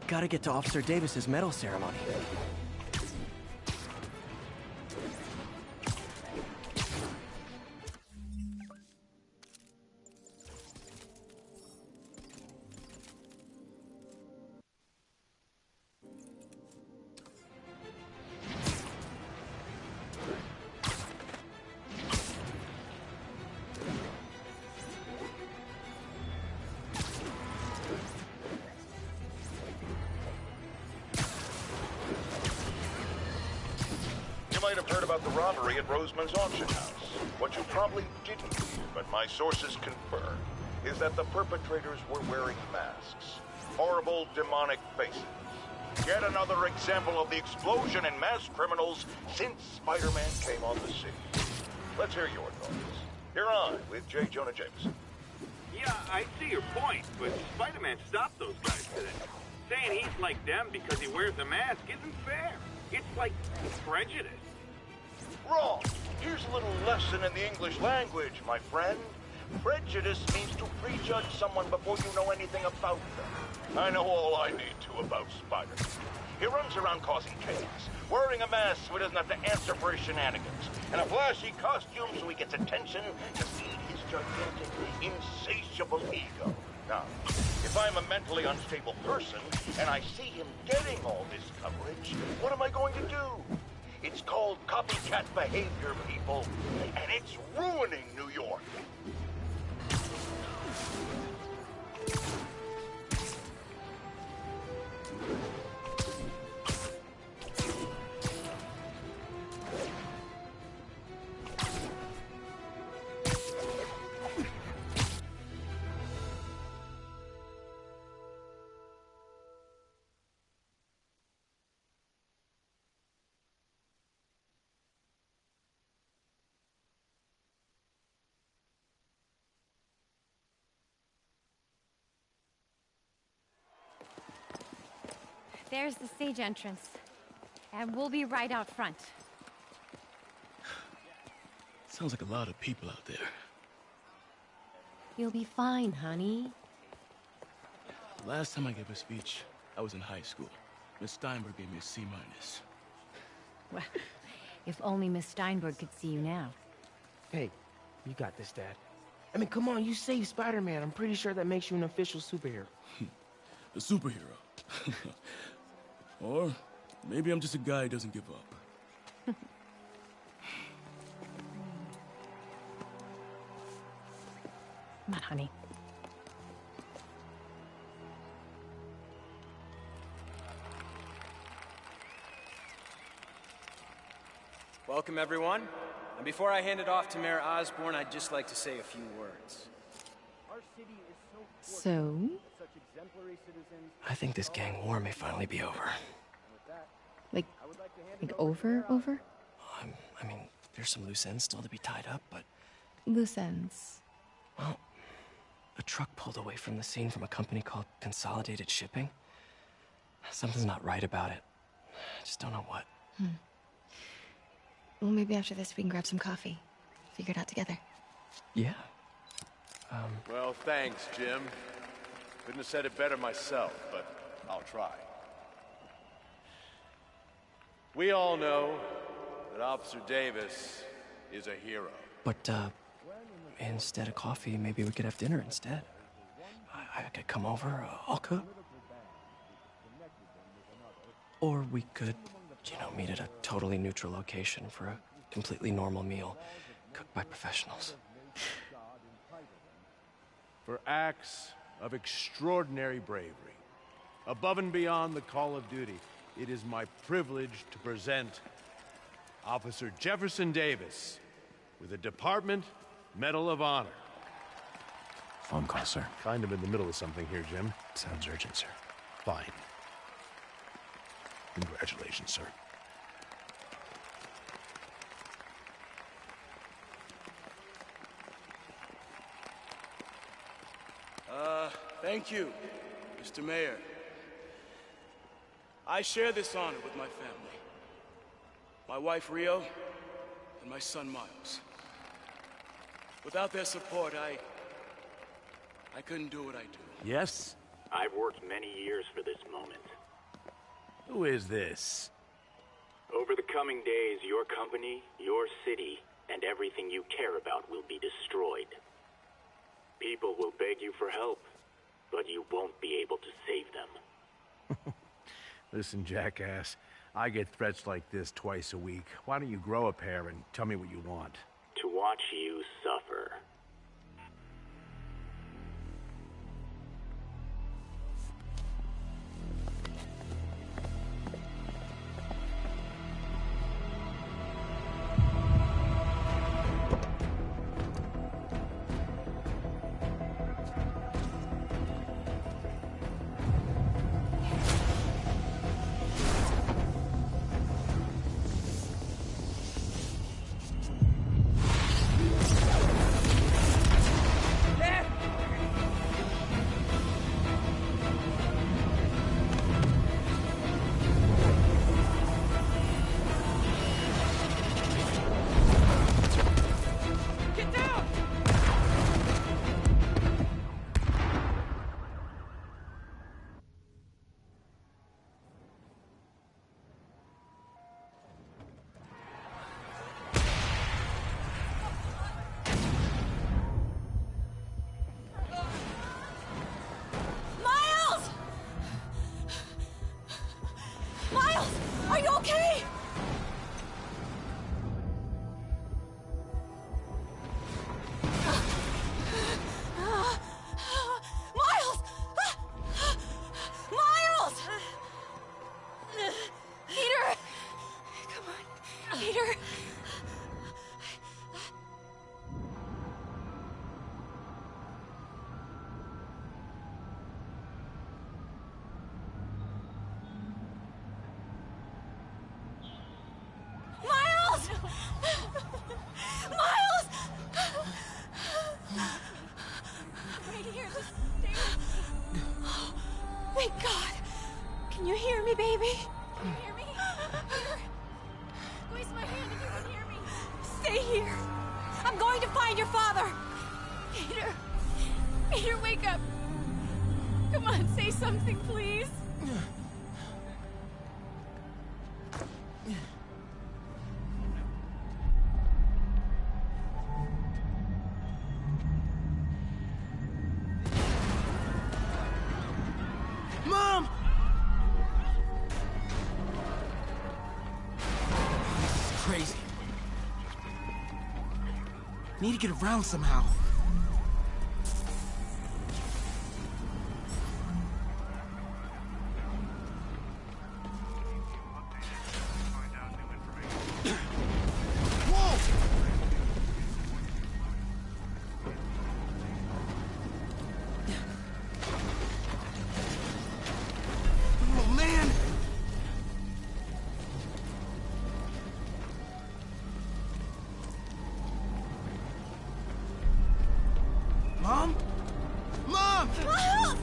Gotta get to Officer Davis's medal ceremony. You might have heard about the robbery at Roseman's auction house. What you probably didn't hear, but my sources confirm, is that the perpetrators were wearing masks. Horrible, demonic faces. Yet another example of the explosion in mass criminals since Spider-Man came on the scene. Let's hear your thoughts. You're on with J. Jonah Jameson. Yeah, I see your point, but Spider-Man stopped those guys today. Saying he's like them because he wears a mask isn't fair. It's like prejudice. Wrong. Here's a little lesson in the English language, my friend. Prejudice means to prejudge someone before you know anything about them. I know all I need to about Spider-Man. He runs around causing chaos, wearing a mask so he doesn't have to answer for his shenanigans, and a flashy costume so he gets attention to feed his gigantic, insatiable ego. Now, if I'm a mentally unstable person and I see him getting all this coverage, what am I going to do? It's called copycat behavior, people, and it's ruining New York. There's the stage entrance. And we'll be right out front. Sounds like a lot of people out there. You'll be fine, honey. The last time I gave a speech, I was in high school. Miss Steinberg gave me a C-. Well, if only Miss Steinberg could see you now. Hey, you got this, Dad. I mean, come on, you saved Spider-Man. I'm pretty sure that makes you an official superhero. A superhero. Or maybe I'm just a guy who doesn't give up. Come on, honey. Welcome, everyone. And before I hand it off to Mayor Osborn, I'd just like to say a few words. So? I think this gang war may finally be over. Like over? I mean, there's some loose ends still to be tied up, but... Loose ends. Well, a truck pulled away from the scene from a company called Consolidated Shipping. Something's not right about it. I just don't know what. Well, maybe after this we can grab some coffee. Figure it out together. Yeah. Well, thanks, Jim. Couldn't have said it better myself, but I'll try. We all know that Officer Davis is a hero. But, instead of coffee, maybe we could have dinner instead. I could come over, I'll cook. Or we could, meet at a totally neutral location for a completely normal meal, cooked by professionals. For acts of extraordinary bravery, above and beyond the call of duty, it is my privilege to present Officer Jefferson Davis with the Department Medal of Honor. Phone call, sir. Kind of in the middle of something here, Jim. Sounds urgent, sir. Fine. Congratulations, sir. Thank you, Mr. Mayor. I share this honor with my family. My wife, Rio, and my son, Miles. Without their support, I couldn't do what I do. Yes? I've worked many years for this moment. Who is this? Over the coming days, your company, your city, and everything you care about will be destroyed. People will beg you for help, but you won't be able to save them. Listen, jackass. I get threats like this twice a week. Why don't you grow a pair and tell me what you want? To watch you suffer. Are you okay? Miles! Miles! Peter! Come on, Peter. Thank God. Can you hear me, baby? Can you hear me? Peter? Squeeze my hand if you can hear me. Stay here. I'm going to find your father. Peter. Peter, wake up. Come on, say something, please. Mom! This is crazy. Need to get around somehow. Mom? Mom! Miles!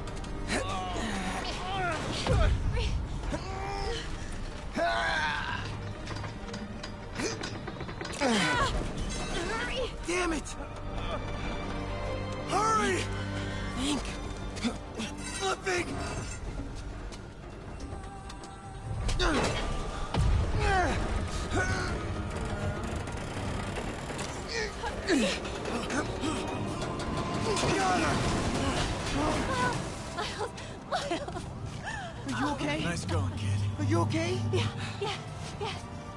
Hurry! Damn it! Hurry! Think. Flipping! Miles! Are you okay? Nice going, kid. Are you okay? Yeah.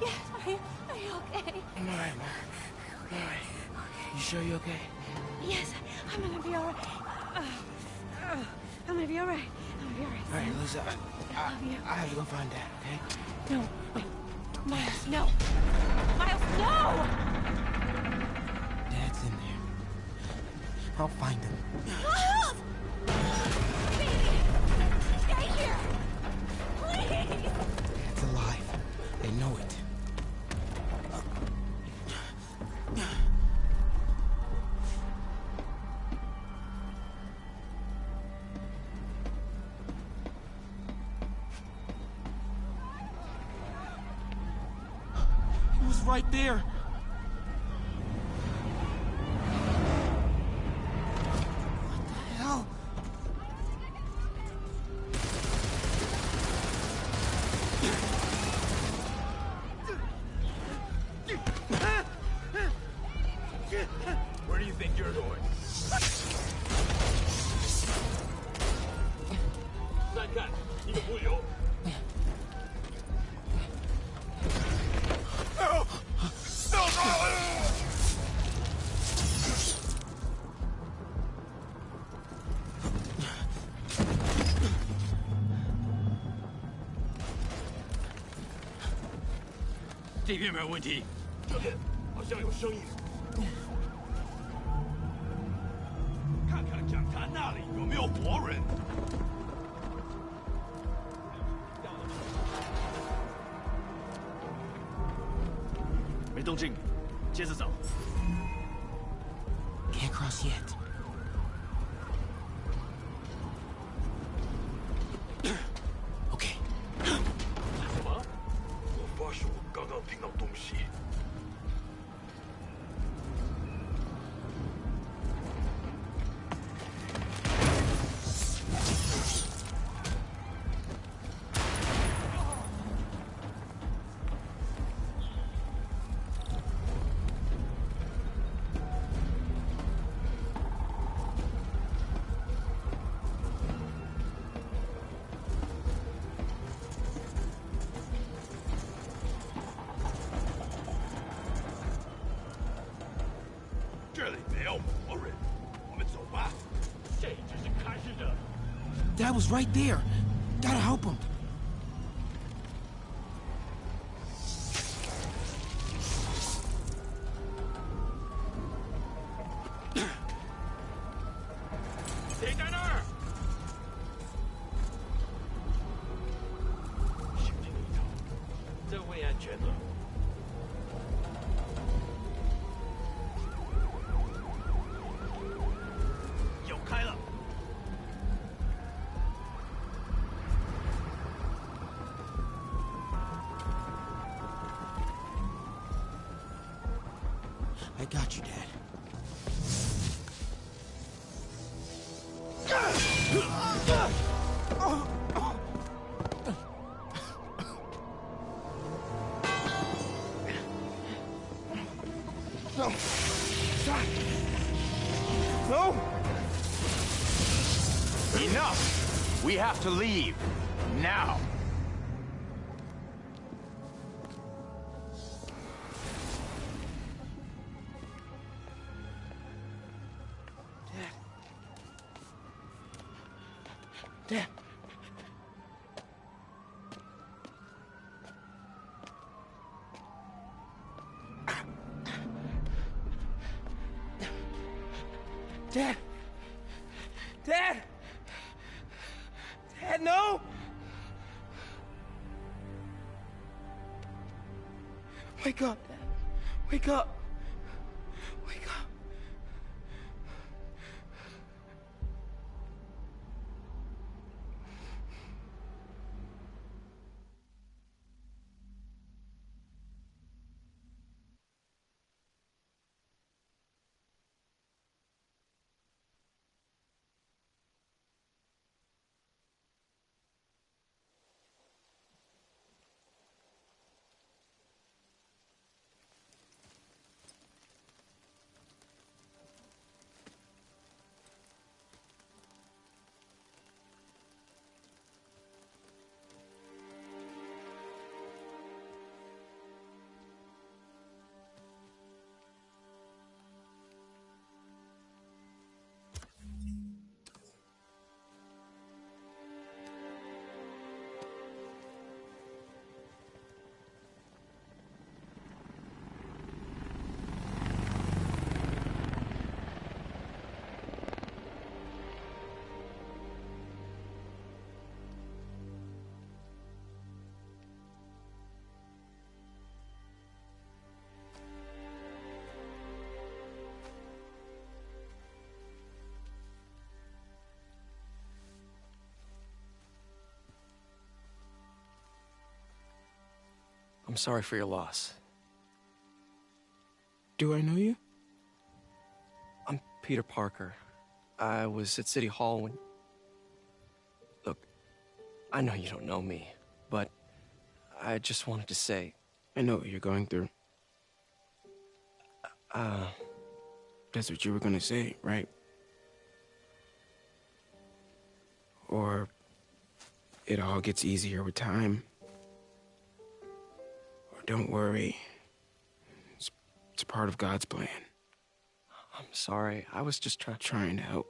Are you okay? I'm alright, Mom. I'm alright. You sure you're okay? Yes, I'm gonna be alright. I'm gonna be alright. Alright, Lisa, I love you. I have to go find Dad, okay? No, wait. Miles, no! Miles, no! Dad's in there. I'll find him. Miles! Baby! Stay here! Please! Dad's alive. They know it. He was right there. What the hell? 这边没有问题。这边好像有声音。看看讲坛那里有没有活人。没动静，接着走。Can't cross yet. Okay. 什么？我发誓，我刚刚听到东西。这里没有活人，我们走吧。这只是开始的。 Dad was right there. Gotta help him. 谁在那儿？小心一点，这会安全的。有开了。 I got you, Dad. No. Stop. No. Enough! We have to leave. Now! Dad. Dad. Dad. Dad, no. Wake up, Dad. Wake up. Wake up. I'm sorry for your loss. Do I know you? I'm Peter Parker. I was at City Hall when... Look, I know you don't know me, but I just wanted to say... I know what you're going through. That's what you were gonna say, right? Or it all gets easier with time. Or don't worry. It's part of God's plan. I'm sorry. I was just trying to help.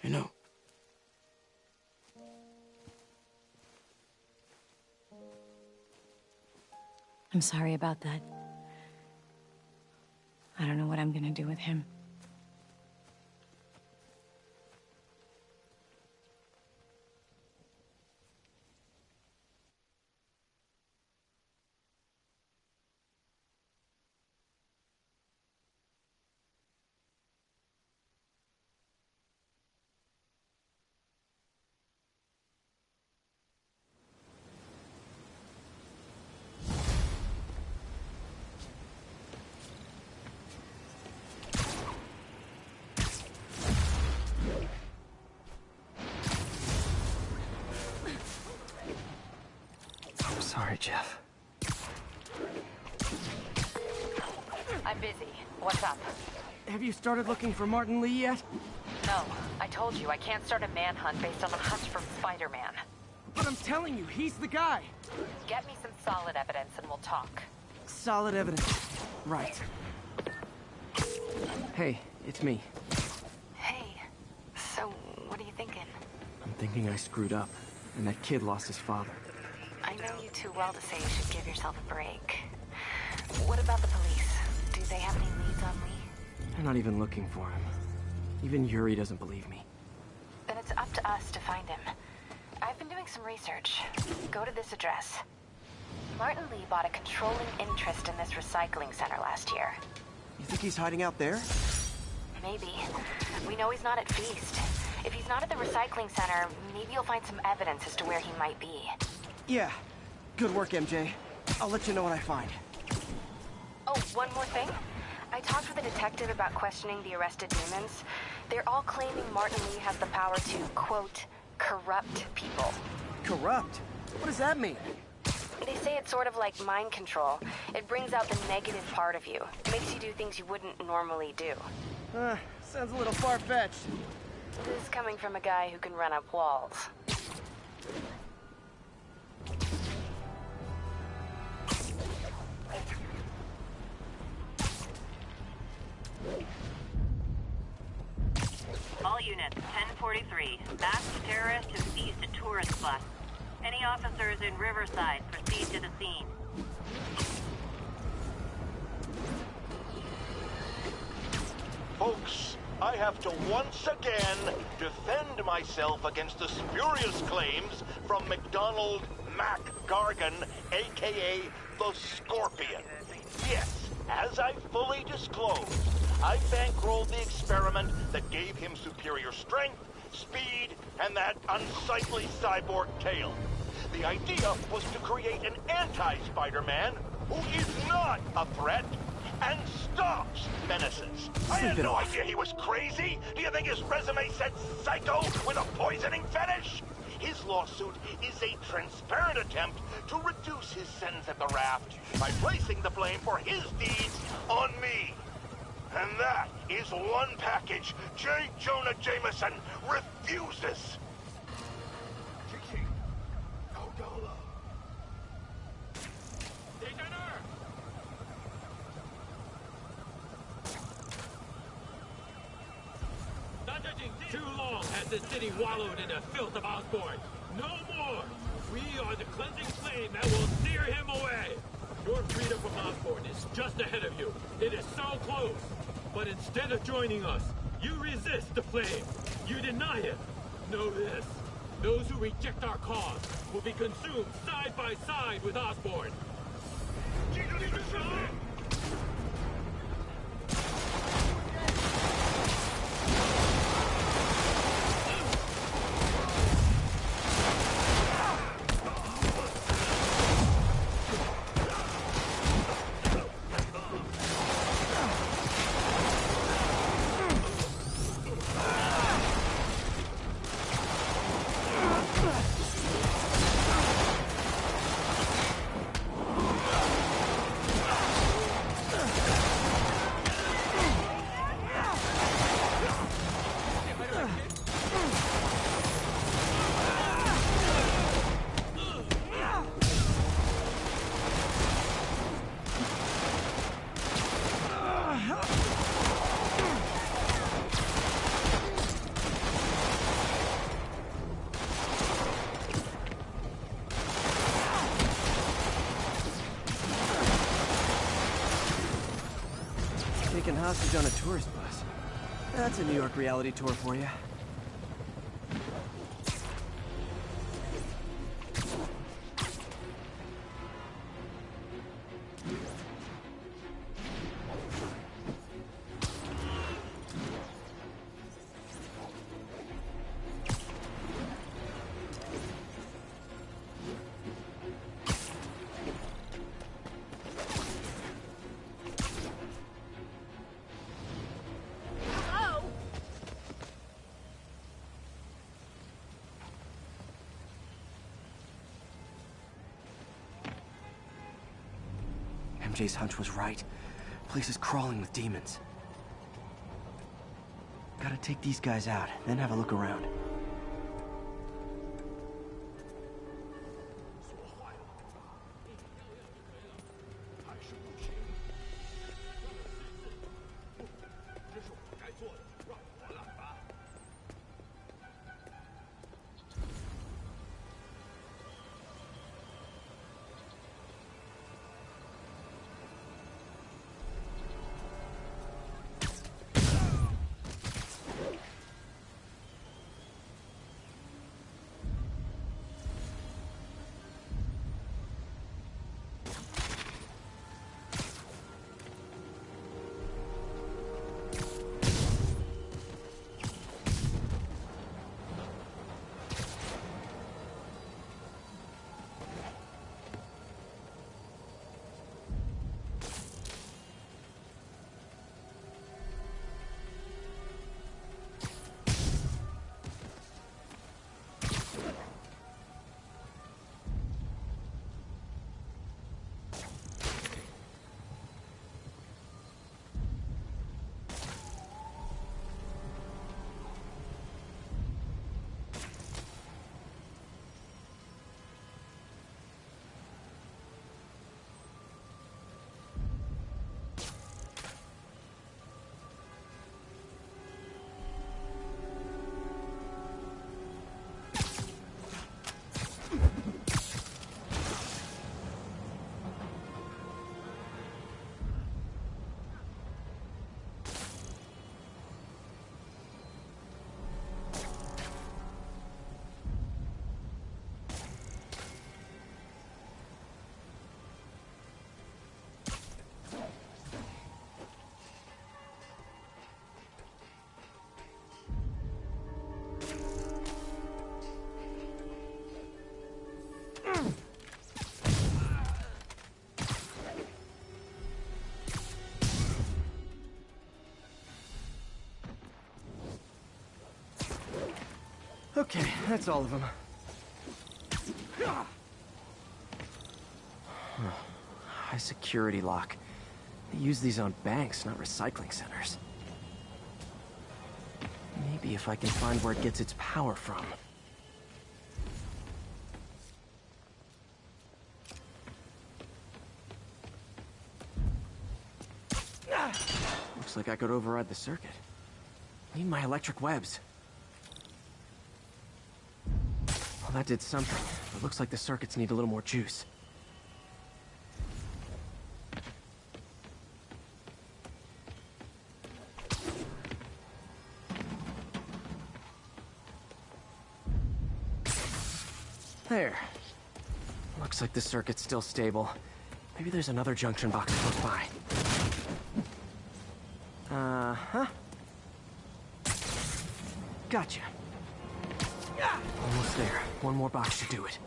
I know. I'm sorry about that. I don't know what I'm gonna do with him. Sorry, Jeff. I'm busy. What's up? Have you started looking for Martin Lee yet? No. I told you I can't start a manhunt based on a hunch from Spider-Man. But I'm telling you, he's the guy. Get me some solid evidence and we'll talk. Solid evidence. Right. Hey, it's me. Hey. So, what are you thinking? I'm thinking I screwed up, and that kid lost his father. I know you too well to say you should give yourself a break. What about the police? Do they have any leads on Lee? They're not even looking for him. Even Yuri doesn't believe me. Then it's up to us to find him. I've been doing some research. Go to this address. Martin Lee bought a controlling interest in this recycling center last year. You think he's hiding out there? Maybe. We know he's not at Feast. If he's not at the recycling center, maybe you'll find some evidence as to where he might be. Yeah. Good work, MJ. I'll let you know what I find. Oh, one more thing. I talked with a detective about questioning the arrested demons. They're all claiming Martin Lee has the power to, quote, corrupt people. Corrupt? What does that mean? They say it's sort of like mind control. It brings out the negative part of you. It makes you do things you wouldn't normally do. Sounds a little far-fetched. This is coming from a guy who can run up walls. All units, 1043. Masked terrorist has seized a tourist bus. Any officers in Riverside, proceed to the scene. Folks, I have to once again defend myself against the spurious claims from McDonald Mac Gargan, a.k.a. the Scorpion. Yes, as I fully disclosed, I bankrolled the experiment that gave him superior strength, speed, and that unsightly cyborg tail. The idea was to create an anti-Spider-Man who is not a threat and stops menaces. I had no idea he was crazy. Do you think his resume said psycho with a poisoning fetish? His lawsuit is a transparent attempt to reduce his sentence at the raft by placing the blame for his deeds on me. And that is one package J. Jonah Jameson refuses. Too long has the city wallowed in the filth of Osborn. No more! We are the cleansing flame that will steer him away! Your freedom from Osborn is just ahead of you. It is so close. But instead of joining us, you resist the flame. You deny it. Know this. Those who reject our cause will be consumed side by side with Osborn. taken hostage on a tourist bus. That's a New York reality tour for you. MJ's hunch was right. Place is crawling with demons. Gotta take these guys out, then have a look around. Okay, that's all of them. High security lock. They use these on banks, not recycling centers. Maybe if I can find where it gets its power from. Looks like I could override the circuit. Need my electric webs. Well, that did something, but looks like the circuits need a little more juice. There. Looks like the circuit's still stable. Maybe there's another junction box close by. Uh-huh. Gotcha. Almost there. One more box should do it.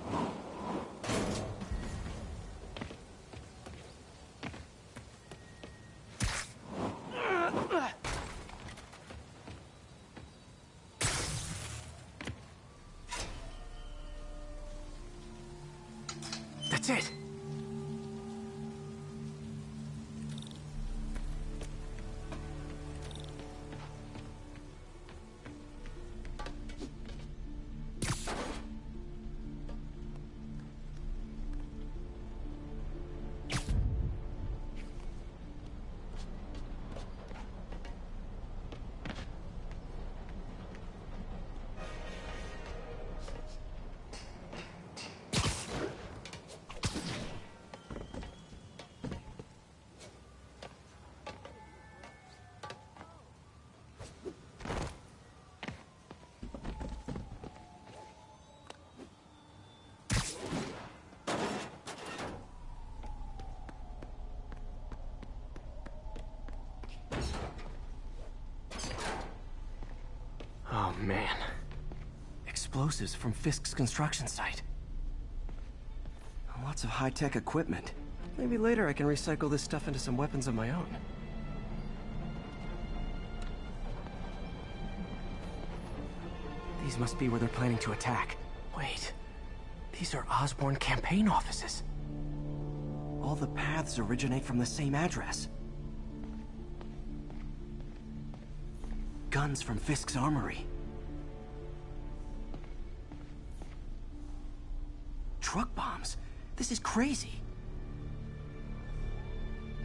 That's it. explosives from Fisk's construction site. Lots of high-tech equipment. Maybe later I can recycle this stuff into some weapons of my own. These must be where they're planning to attack. Wait, these are Osborn campaign offices. All the paths originate from the same address. Guns from Fisk's armory. Truck bombs? This is crazy.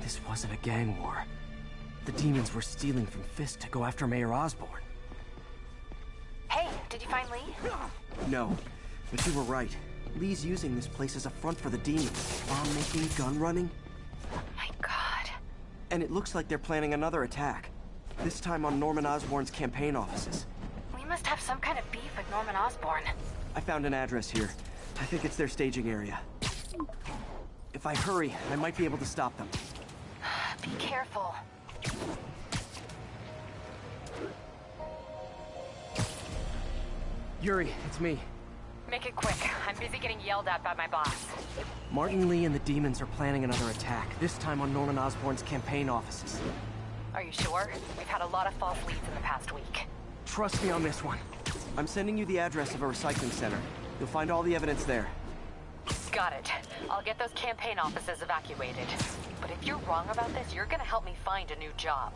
This wasn't a gang war. The demons were stealing from Fisk to go after Mayor Osborn. Hey, did you find Lee? No, but you were right. Lee's using this place as a front for the demons. Bomb making, gun running. Oh my god. And it looks like they're planning another attack. This time on Norman Osborn's campaign offices. We must have some kind of beef with Norman Osborn. I found an address here. I think it's their staging area. If I hurry, I might be able to stop them. Be careful. Yuri, it's me. Make it quick. I'm busy getting yelled at by my boss. Martin Lee and the demons are planning another attack, this time on Norman Osborn's campaign offices. Are you sure? We've had a lot of false leads in the past week. Trust me on this one. I'm sending you the address of a recycling center. You'll find all the evidence there. Got it. I'll get those campaign offices evacuated. But if you're wrong about this, you're gonna help me find a new job.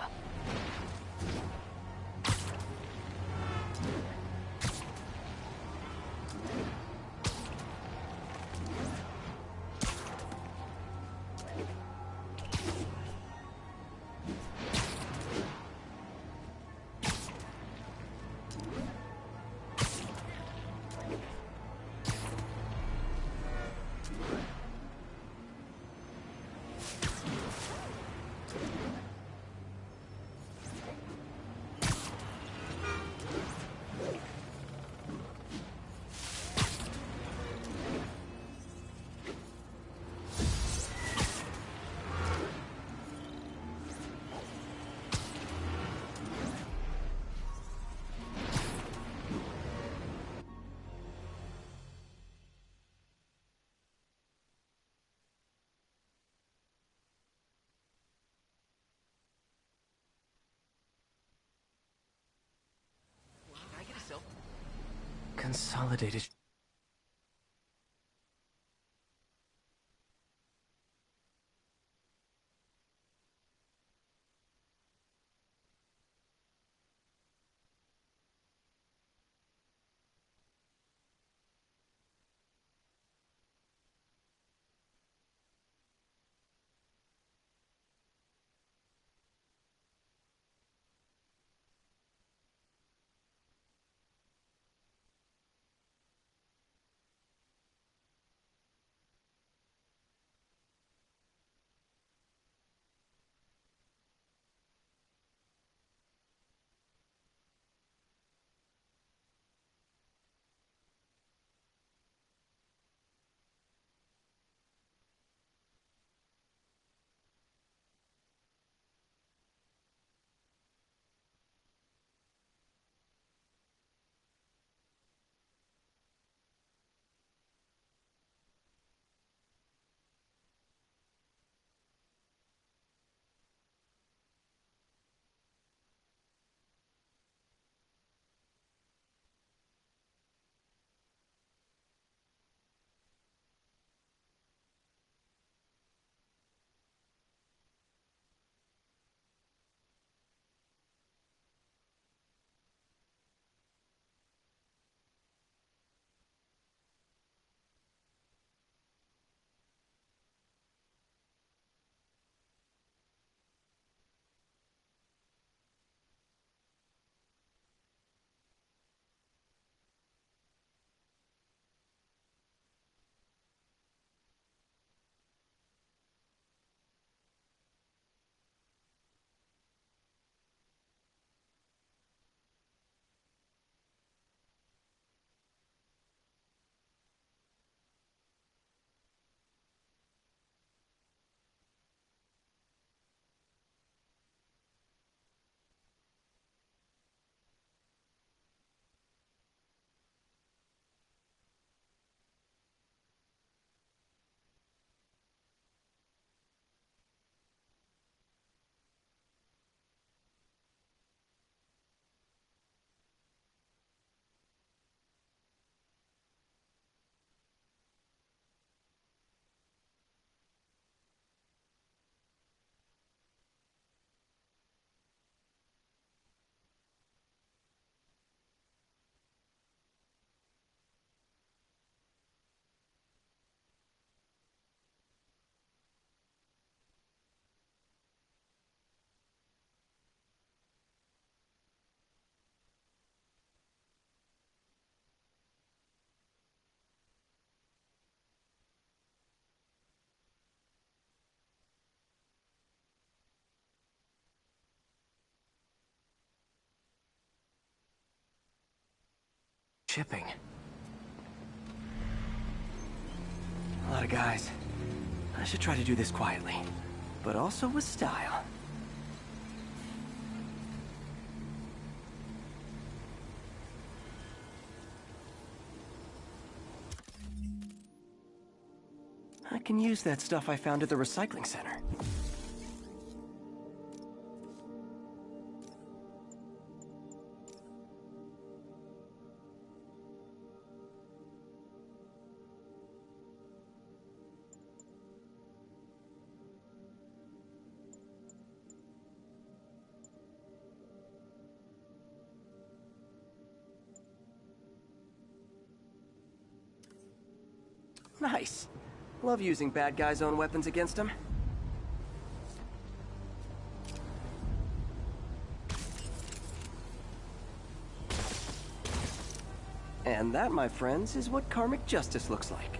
Consolidated. chipping. A lot of guys. I should try to do this quietly, but also with style. I can use that stuff I found at the recycling center. Nice. Love using bad guys' own weapons against them. And that, my friends, is what karmic justice looks like.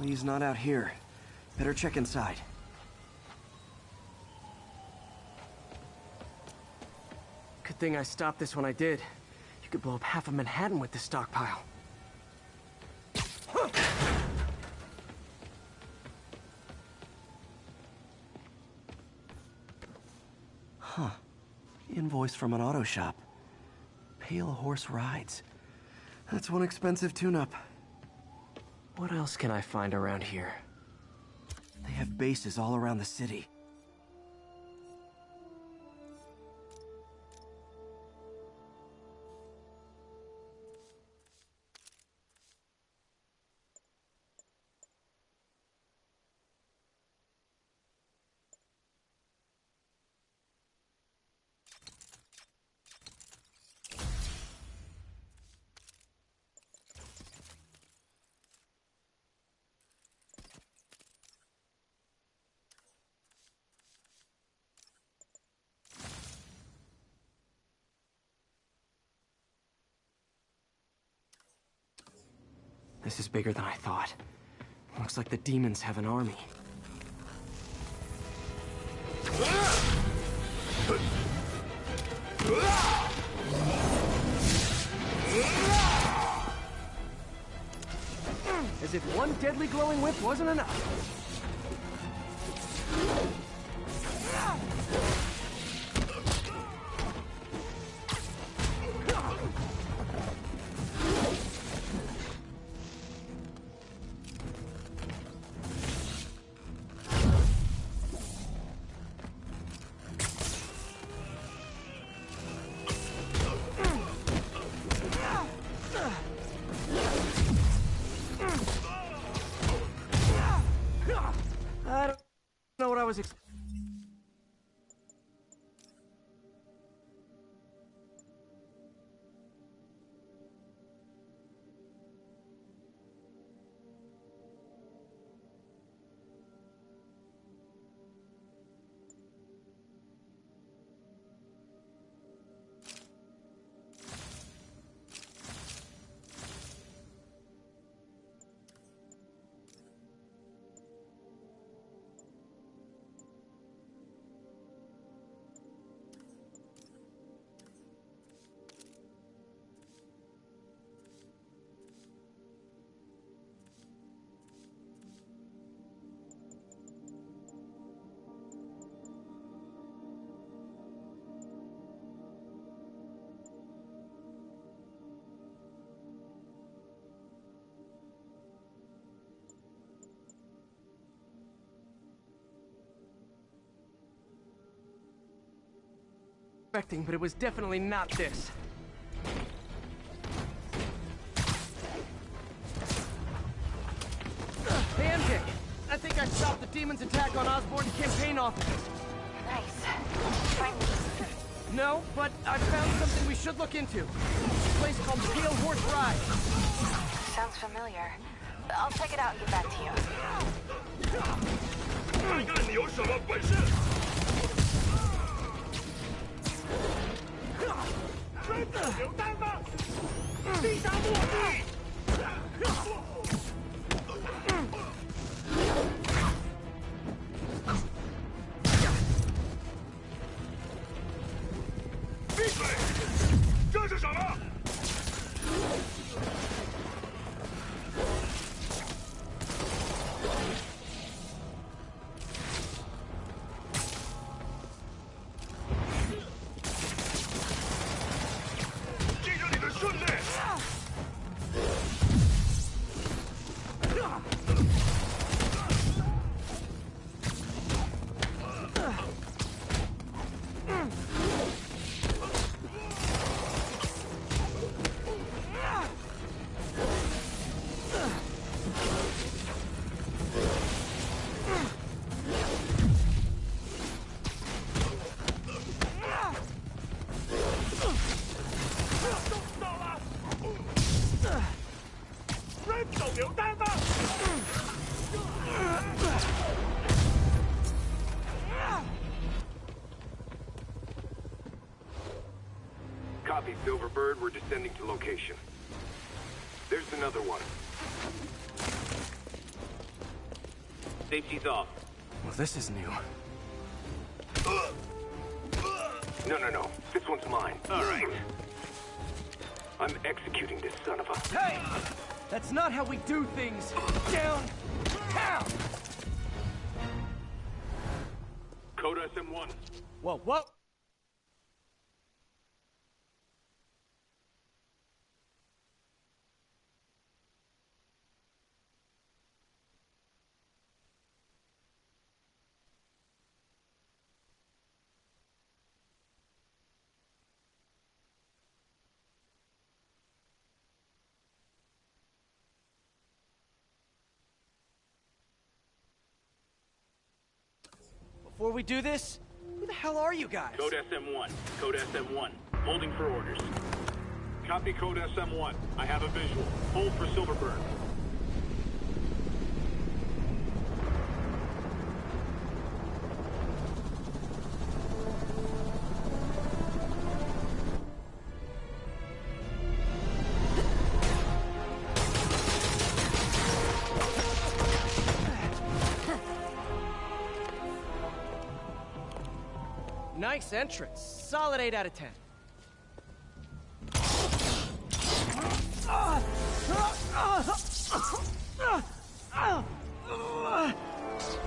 Lee's not out here. Better check inside. Good thing I stopped this when I did. You could blow up half of Manhattan with this stockpile. Huh. Invoice from an auto shop. Pale Horse Rides. That's one expensive tune-up. What else can I find around here? They have bases all around the city. This is bigger than I thought. Looks like the demons have an army. As if one deadly glowing whip wasn't enough. I don't know what I was expecting. But it was definitely not this. Hey, MJ! I think I stopped the demon's attack on Osborn's campaign offices. Nice. Finally. No, but I found something we should look into. A place called Pale Horse Ride. Sounds familiar. I'll check it out and get back to you. 看看你有什么本事！追走榴弹吧！地下卧底！闭嘴！这是什么？ Copy, Silverbird. We're descending to location. There's another one. Safety's off. Well, this is new. No. This one's mine. All right. I'm executing this son of a... Hey! That's not how we do things! Downtown! Code SM1. Whoa! Before we do this, who the hell are you guys? Code SM1. Code SM1. Holding for orders. Copy Code SM1. I have a visual. Hold for Silverburn. Nice entrance. Solid 8 out of 10.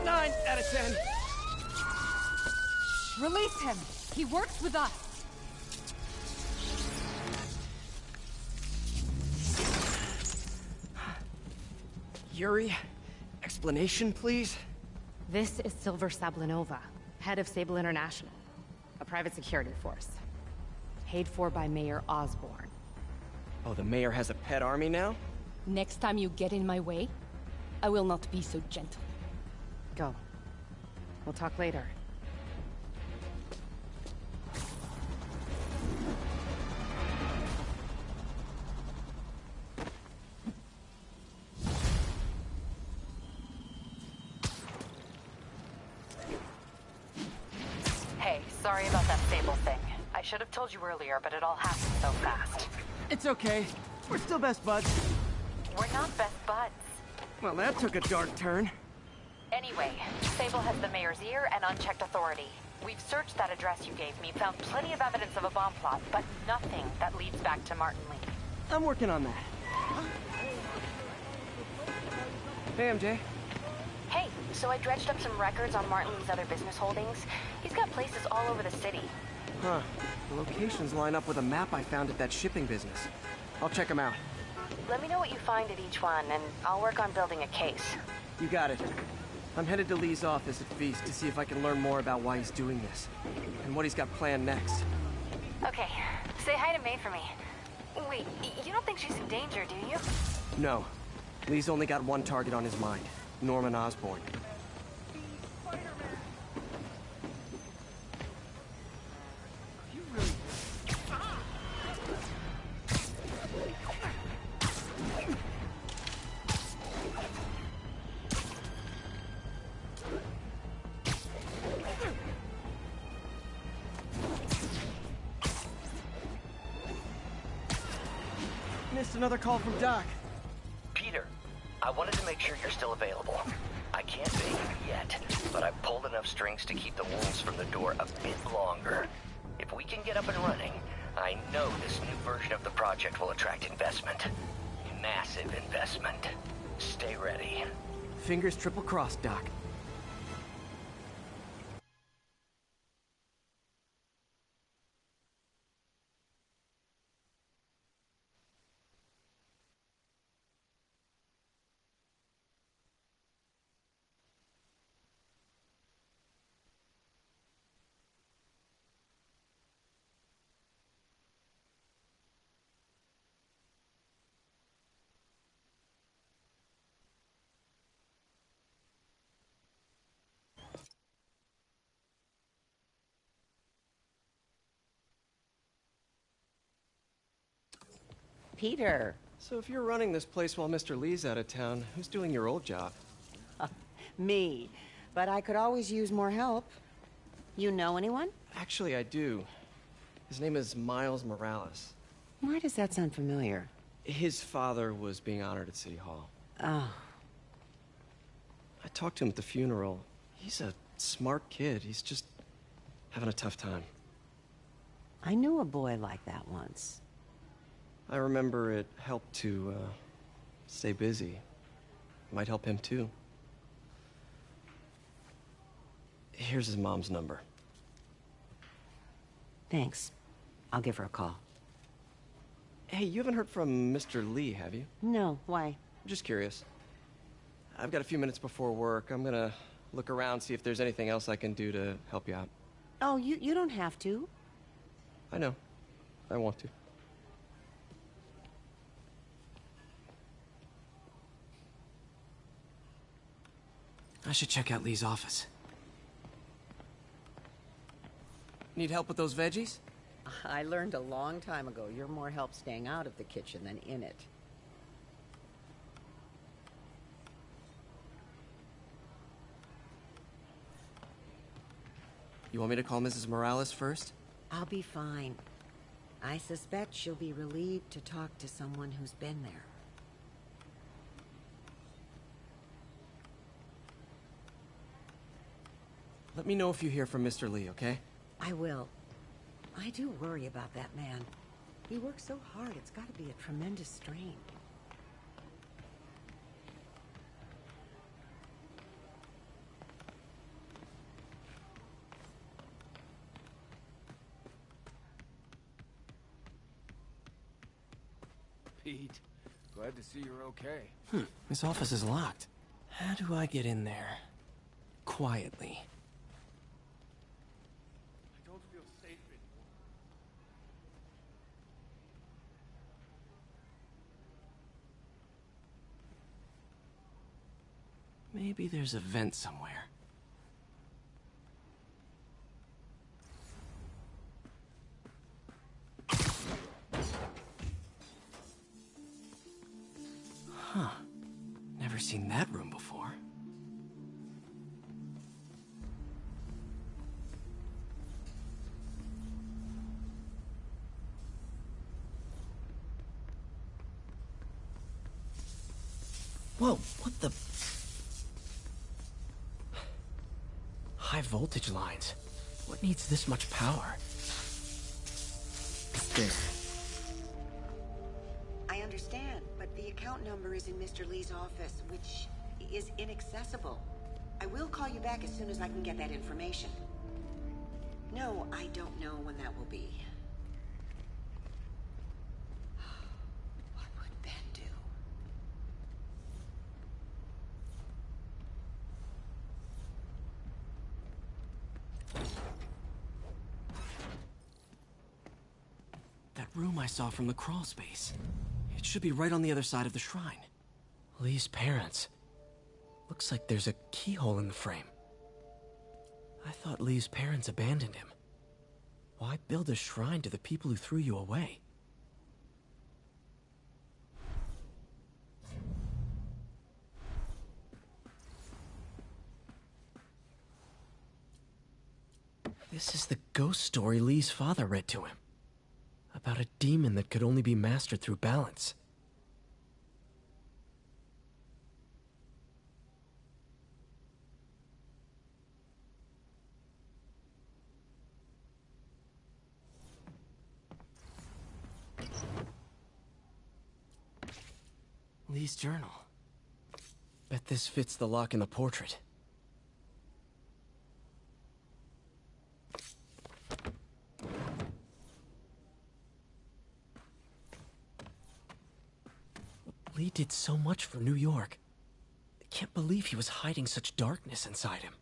9 out of 10. Release him. He works with us. Yuri, explanation, please? This is Silver Sablinova, head of Sable International, a private security force. Paid for by Mayor Osborn. Oh, the mayor has a pet army now? Next time you get in my way, I will not be so gentle. Go. We'll talk later. Hey, sorry about that Sable thing. I should have told you earlier, but it all happened so fast. It's okay. We're still best buds. We're not best buds. Well, that took a dark turn. Anyway, Sable has the mayor's ear and unchecked authority. We've searched that address you gave me, found plenty of evidence of a bomb plot, but nothing that leads back to Martin Lee. I'm working on that. Hey, MJ. Hey, so I dredged up some records on Martin Lee's other business holdings. He's got places all over the city. Huh. The locations line up with a map I found at that shipping business. I'll check them out. Let me know what you find at each one, and I'll work on building a case. You got it. I'm headed to Lee's office at Feast to see if I can learn more about why he's doing this, and what he's got planned next. Okay, say hi to May for me. Wait, you don't think she's in danger, do you? No. Lee's only got one target on his mind, Norman Osborn. Missed another call from Doc. Peter, I wanted to make sure you're still available. I can't pay you yet, but I've pulled enough strings to keep the wolves from the door a bit longer. If we can get up and running, I know this new version of the project will attract investment. Massive investment. Stay ready. Fingers triple crossed, Doc. Peter. So if you're running this place while Mr. Lee's out of town, who's doing your old job? Me. But I could always use more help. You know anyone? Actually, I do. His name is Miles Morales. Why does that sound familiar? His father was being honored at City Hall. Oh. I talked to him at the funeral. He's a smart kid. He's just having a tough time. I knew a boy like that once. I remember it helped to, stay busy. Might help him, too. Here's his mom's number. Thanks. I'll give her a call. Hey, you haven't heard from Mr. Lee, have you? No, why? Just curious. I've got a few minutes before work. I'm gonna look around, see if there's anything else I can do to help you out. Oh, you don't have to. I know. I want to. I should check out Lee's office. Need help with those veggies? I learned a long time ago you're more help staying out of the kitchen than in it. You want me to call Mrs. Morales first? I'll be fine. I suspect she'll be relieved to talk to someone who's been there. Let me know if you hear from Mr. Lee, okay? I will. I do worry about that man. He works so hard, it's got to be a tremendous strain. Pete, glad to see you're okay. This office is locked. How do I get in there? Quietly. I don't feel safe anymore. Maybe there's a vent somewhere. Huh. Never seen that room before. Whoa, what the... High voltage lines. What needs this much power? There. I understand, but the account number is in Mr. Lee's office, which is inaccessible. I will call you back as soon as I can get that information. No, I don't know when that will be. What would Ben do? That room I saw from the crawl space. It should be right on the other side of the shrine. Lee's parents. Looks like there's a keyhole in the frame. I thought Lee's parents abandoned him. Why build a shrine to the people who threw you away? This is the ghost story Lee's father read to him. About a demon that could only be mastered through balance. Lee's journal. Bet this fits the lock in the portrait. Lee did so much for New York. I can't believe he was hiding such darkness inside him.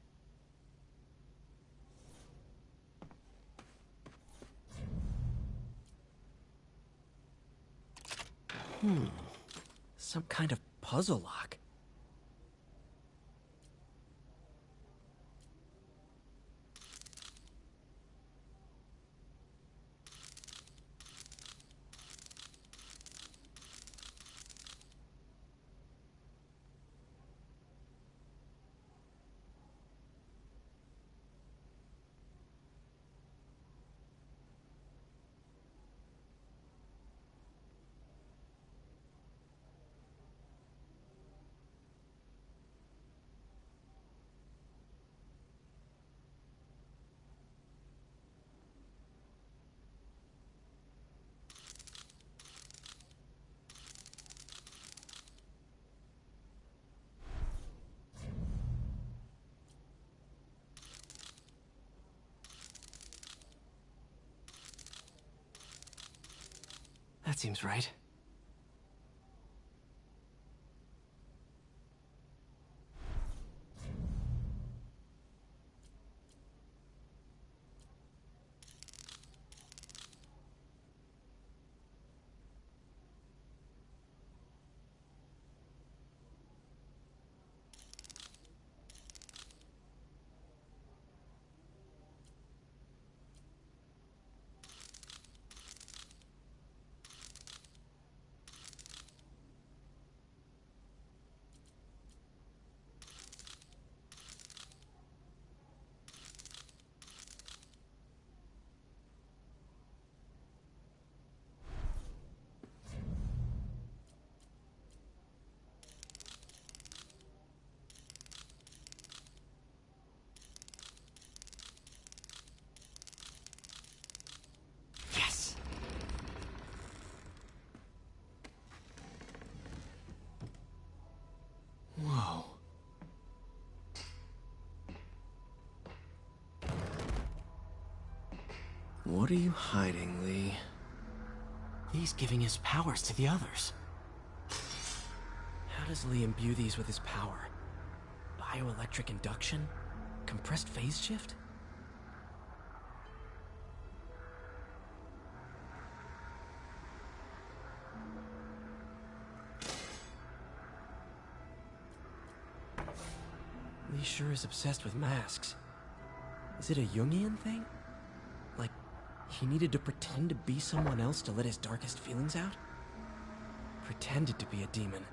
Some kind of puzzle lock. That seems right. Yes! Whoa. What are you hiding, Lee? He's giving his powers to the others. How does Lee imbue these with his power? Bioelectric induction? Compressed phase shift? Lee sure is obsessed with masks. Is it a Jungian thing? Like, he needed to pretend to be someone else to let his darkest feelings out? Pretended to be a demon,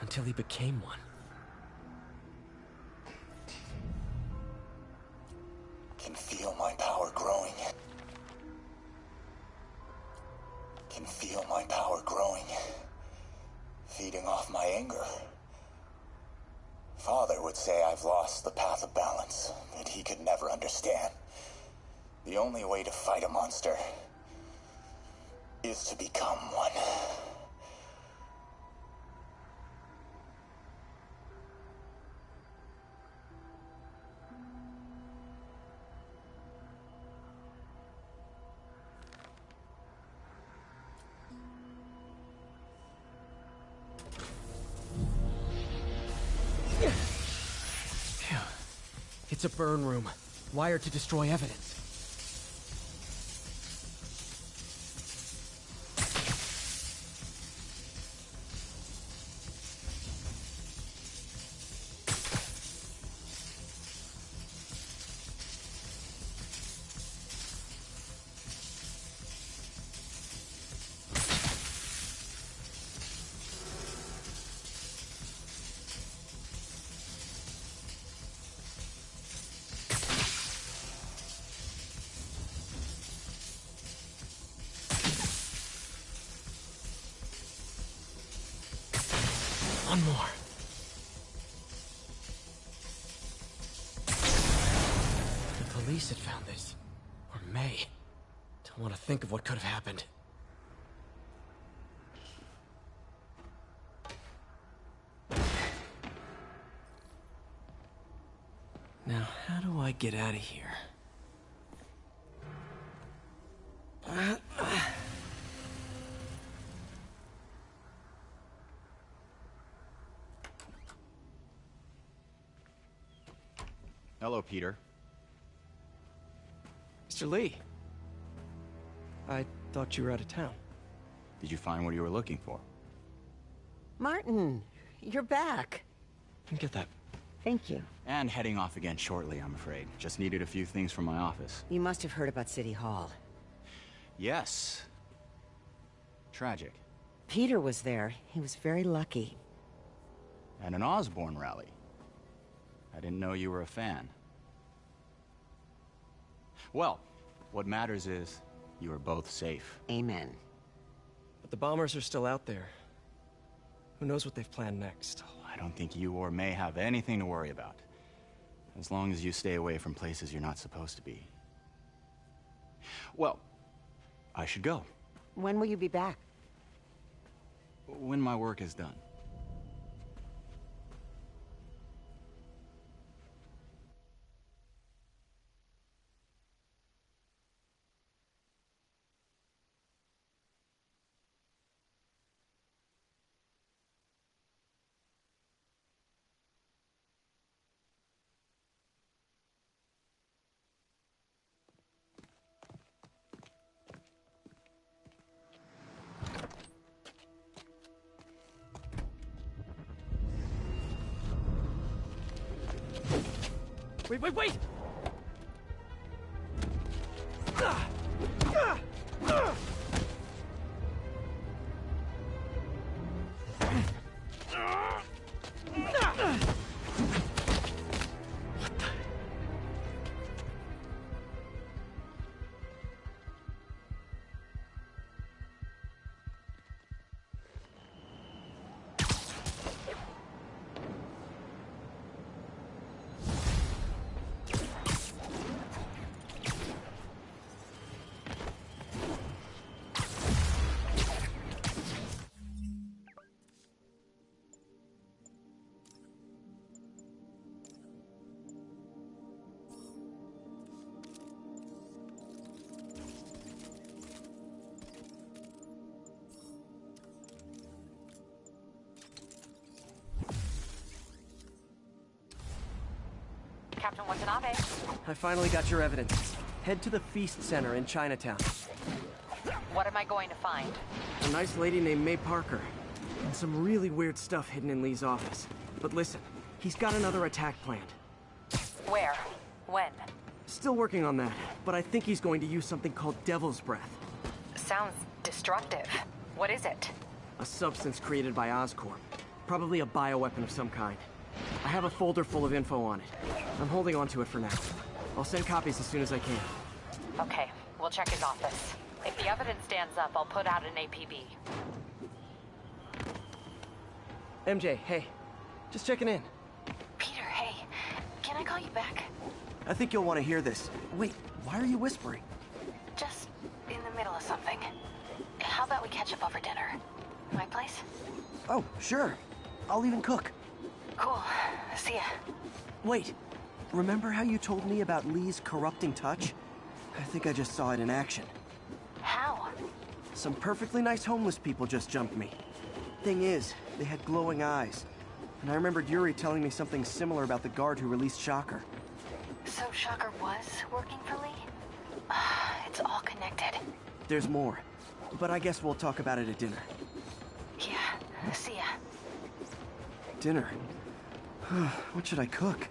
until he became one. Can feel my power growing. Can feel my power growing. Feeding off my anger. Father would say I've lost the path of balance, that he could never understand. The only way to fight a monster is to become one. Phew. It's a burn room, wired to destroy evidence. One more. The police had found this. Or may. Don't want to think of what could have happened. Now, how do I get out of here? Hello, Peter. Mr. Lee. I thought you were out of town. Did you find what you were looking for? Martin, you're back. Get that. Thank you. And heading off again shortly, I'm afraid. Just needed a few things from my office. You must have heard about City Hall. Yes. Tragic. Peter was there. He was very lucky. And an Osborn rally. I didn't know you were a fan. Well, what matters is you are both safe. Amen. But the bombers are still out there. Who knows what they've planned next? I don't think you or May have anything to worry about. As long as you stay away from places you're not supposed to be. Well, I should go. When will you be back? When my work is done. Wait! Captain Watanabe. I finally got your evidence. Head to the Feast Center in Chinatown. What am I going to find? A nice lady named May Parker. And some really weird stuff hidden in Lee's office. But listen, he's got another attack planned. Where? When? Still working on that, but I think he's going to use something called Devil's Breath. Sounds destructive. What is it? A substance created by Oscorp. Probably a bioweapon of some kind. I have a folder full of info on it. I'm holding on to it for now. I'll send copies as soon as I can. Okay, we'll check his office. If the evidence stands up, I'll put out an APB. MJ, hey. Just checking in. Peter, hey. Can I call you back? I think you'll want to hear this. Wait, why are you whispering? Just in the middle of something. How about we catch up over dinner? My place? Oh, sure. I'll even cook. Cool. See ya. Wait. Remember how you told me about Lee's corrupting touch? I think I just saw it in action. How? Some perfectly nice homeless people just jumped me. Thing is, they had glowing eyes. And I remembered Yuri telling me something similar about the guard who released Shocker. So Shocker was working for Lee? It's all connected. There's more. But I guess we'll talk about it at dinner. Yeah. See ya. Dinner? What should I cook?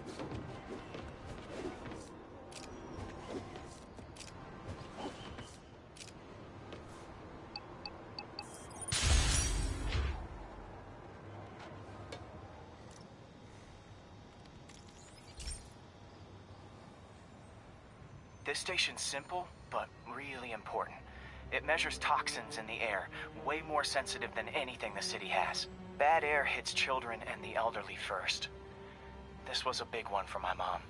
This station's simple, but really important. It measures toxins in the air, way more sensitive than anything the city has. Bad air hits children and the elderly first. This was a big one for my mom.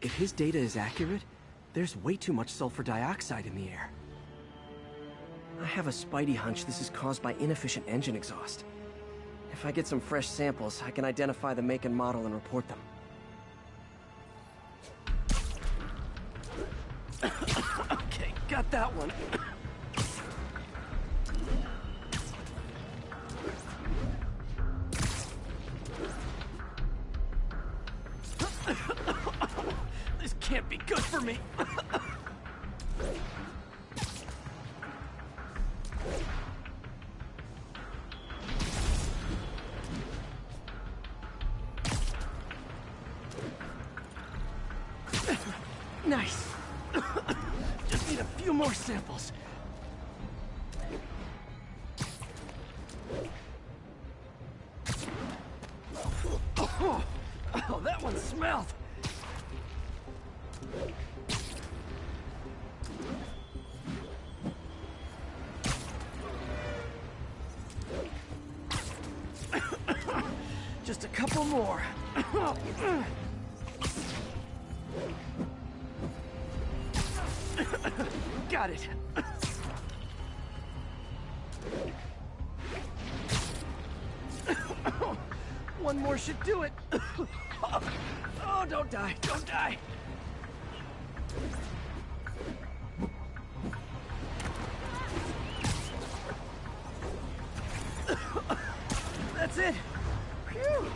If his data is accurate, there's way too much sulfur dioxide in the air. I have a spidey hunch this is caused by inefficient engine exhaust. If I get some fresh samples, I can identify the make and model and report them. Okay, got that one. This can't be good for me. Nice. Just need a few more samples. Oh, that one smelled. Just a couple more. Got it. One more should do it. Oh, don't die, don't die. That's it. Phew.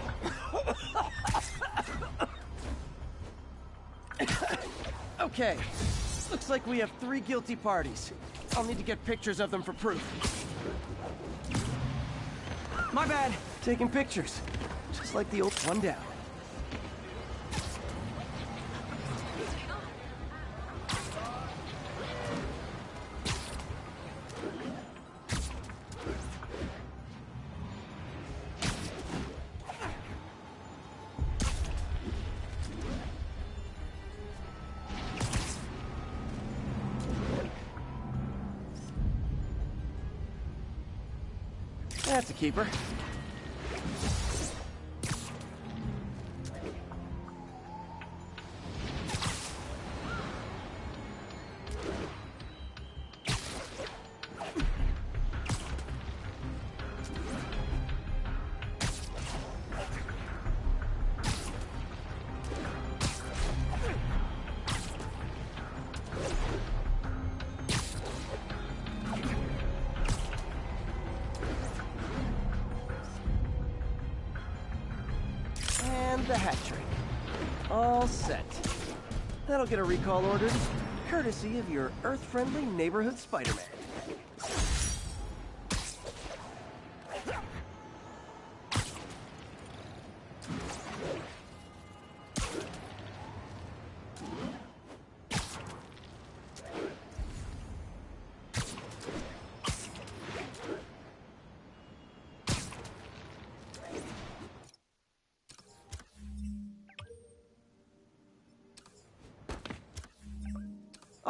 Okay. Looks like we have 3 guilty parties. I'll need to get pictures of them for proof. My bad. Taking pictures. Just like the old one down. That's a keeper. The hatchery. All set. That'll get a recall ordered, courtesy of your Earth-friendly neighborhood Spider-Man.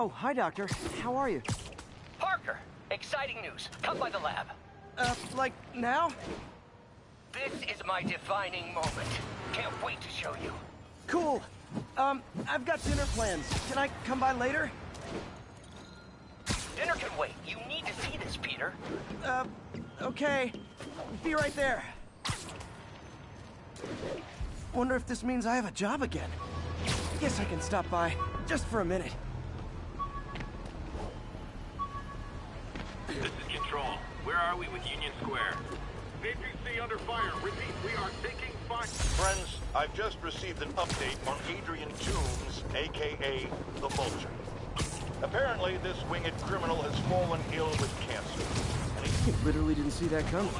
Oh, hi, Doctor. How are you? Parker, exciting news. Come by the lab. Like now? This is my defining moment. Can't wait to show you. Cool. I've got dinner plans. Can I come by later? Dinner can wait. You need to see this, Peter. Okay. Be right there. Wonder if this means I have a job again. Guess I can stop by, just for a minute. This is Control. Where are we with Union Square? APC under fire. Repeat, we are taking fire. Friends, I've just received an update on Adrian Toombs, a.k.a. the Vulture. Apparently, this winged criminal has fallen ill with cancer. And he literally didn't see that coming.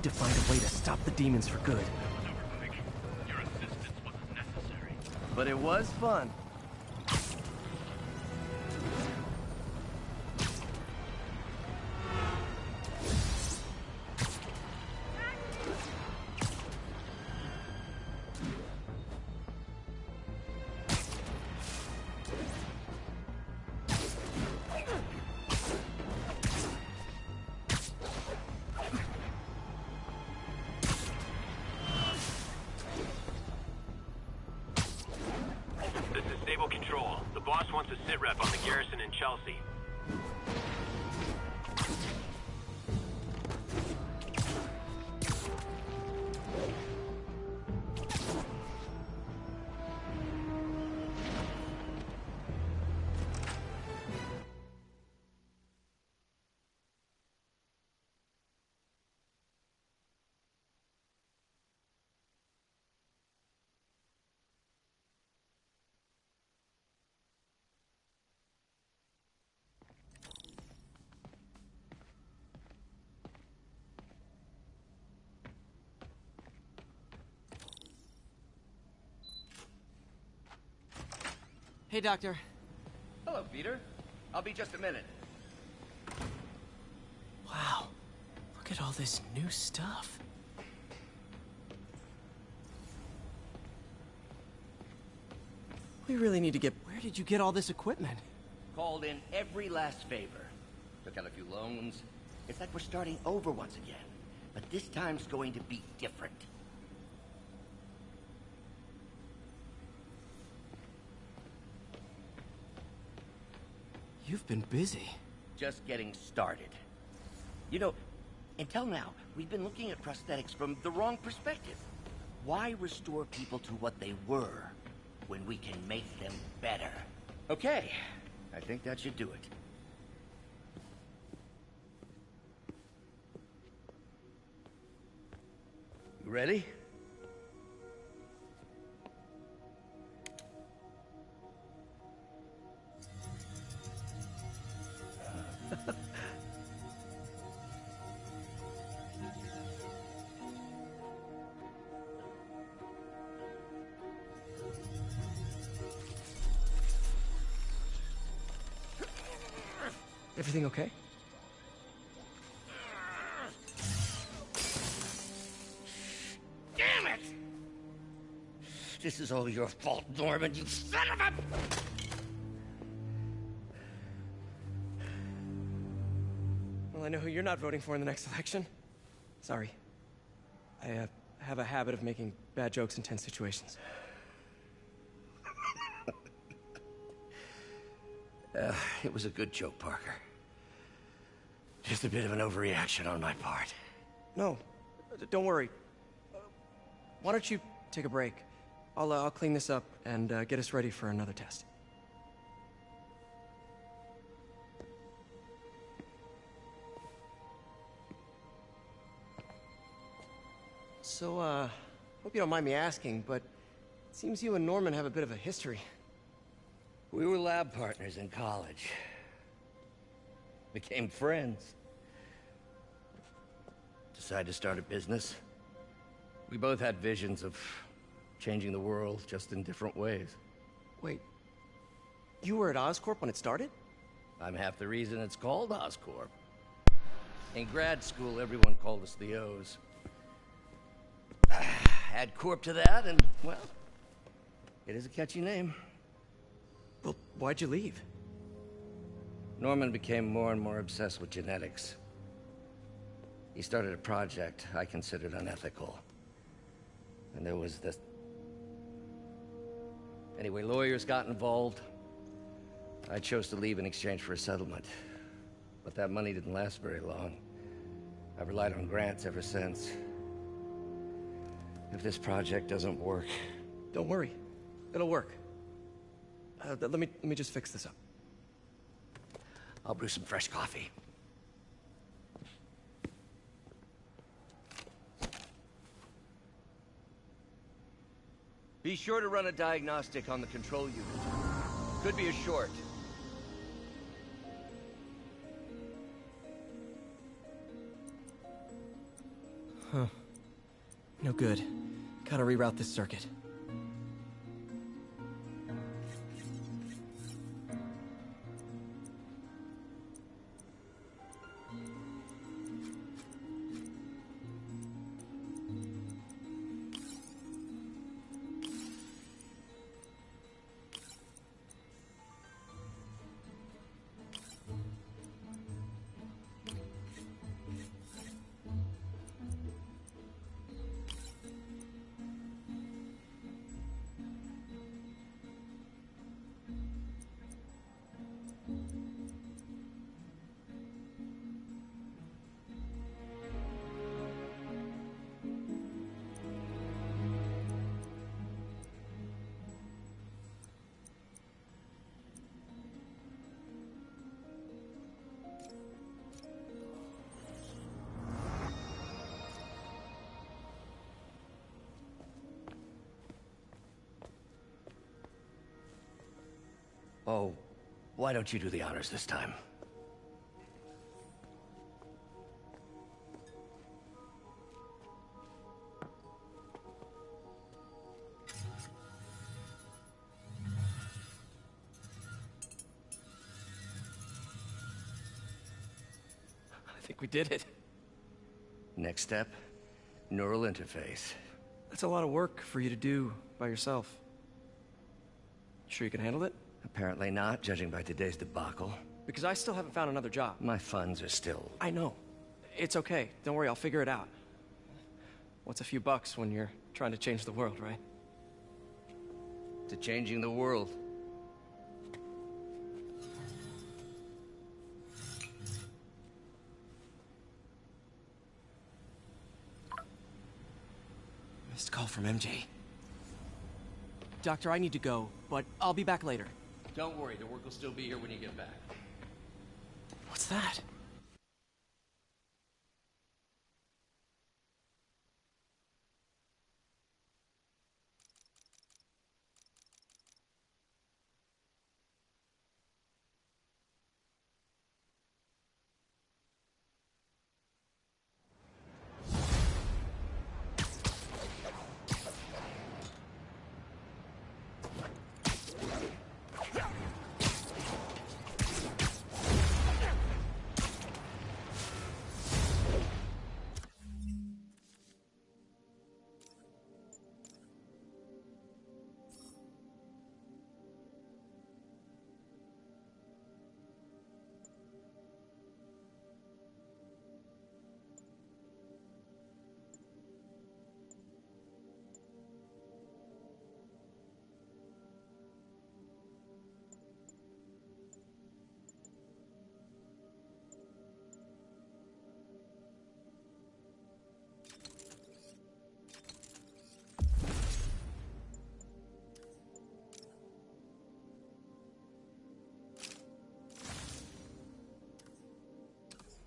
To find a way to stop the demons for good. Your assistance wasn't necessary. But it was fun. Control. The boss wants a sit rep on the garrison in Chelsea. Hey, Doctor. Hello, Peter. I'll be just a minute. Wow. Look at all this new stuff. We really need to get... Where did you get all this equipment? Called in every last favor. Took out a few loans. It's like we're starting over once again. But this time's going to be different. You've been busy. Just getting started. You know, until now, we've been looking at prosthetics from the wrong perspective. Why restore people to what they were when we can make them better? Okay, I think that should do it. You ready? Everything okay? Damn it! This is all your fault, Norman, you son of a... Well, I know who you're not voting for in the next election. Sorry. I have a habit of making bad jokes in tense situations. It was a good joke, Parker. Just a bit of an overreaction on my part. No, don't worry. Why don't you take a break? I'll clean this up and get us ready for another test. So, hope you don't mind me asking, but it seems you and Norman have a bit of a history. We were lab partners in college. Became friends. Decided to start a business. We both had visions of changing the world, just in different ways. Wait, you were at Oscorp when it started? I'm half the reason it's called Oscorp. In grad school, everyone called us the O's. Add Corp to that, and, well, it is a catchy name. Well, why'd you leave? Norman became more and more obsessed with genetics. He started a project I considered unethical. And there was this... Anyway, lawyers got involved. I chose to leave in exchange for a settlement. But that money didn't last very long. I've relied on grants ever since. If this project doesn't work... Don't worry. It'll work. Let me just fix this up. I'll brew some fresh coffee. Be sure to run a diagnostic on the control unit. Could be a short. Huh. No good. Gotta reroute this circuit. Oh, why don't you do the honors this time? I think we did it. Next step, neural interface. That's a lot of work for you to do by yourself. Sure you can handle it? Apparently not, judging by today's debacle. Because I still haven't found another job. My funds are still... I know. It's okay. Don't worry, I'll figure it out. What's a few bucks when you're trying to change the world, right? To changing the world. Missed call from MJ. Doctor, I need to go, but I'll be back later. Don't worry, the work will still be here when you get back. What's that?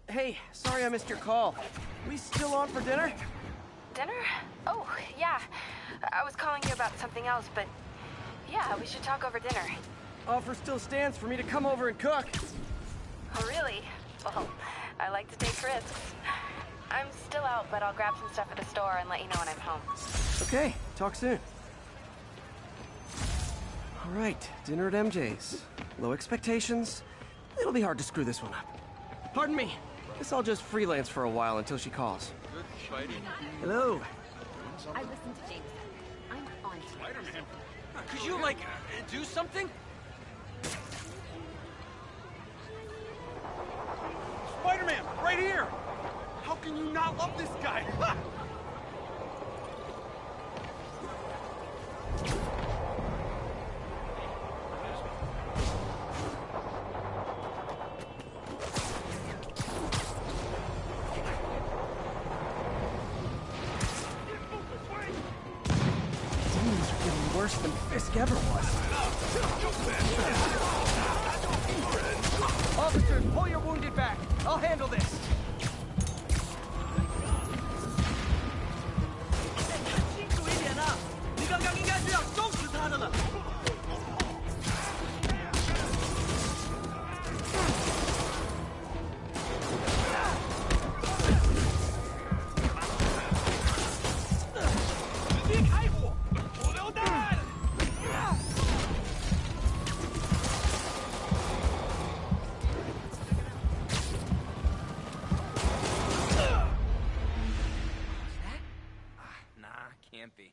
Hey, sorry I missed your call. We still on for dinner? Dinner? Oh, yeah. I was calling you about something else, but yeah, we should talk over dinner. Offer still stands for me to come over and cook. Oh, really? Well, I like to take risks. I'm still out, but I'll grab some stuff at the store and let you know when I'm home. Okay, talk soon. All right, dinner at MJ's. Low expectations. It'll be hard to screw this one up. Pardon me. Guess I'll just freelance for a while until she calls. Good fighting. Hello. I listened to Jameson. I'm on to Spider-Man. Could you, like, do something? Spider-Man, right here! How can you not love this guy? Worse than Fisk ever was. Officers, pull your wounded back. I'll handle this. Can't be.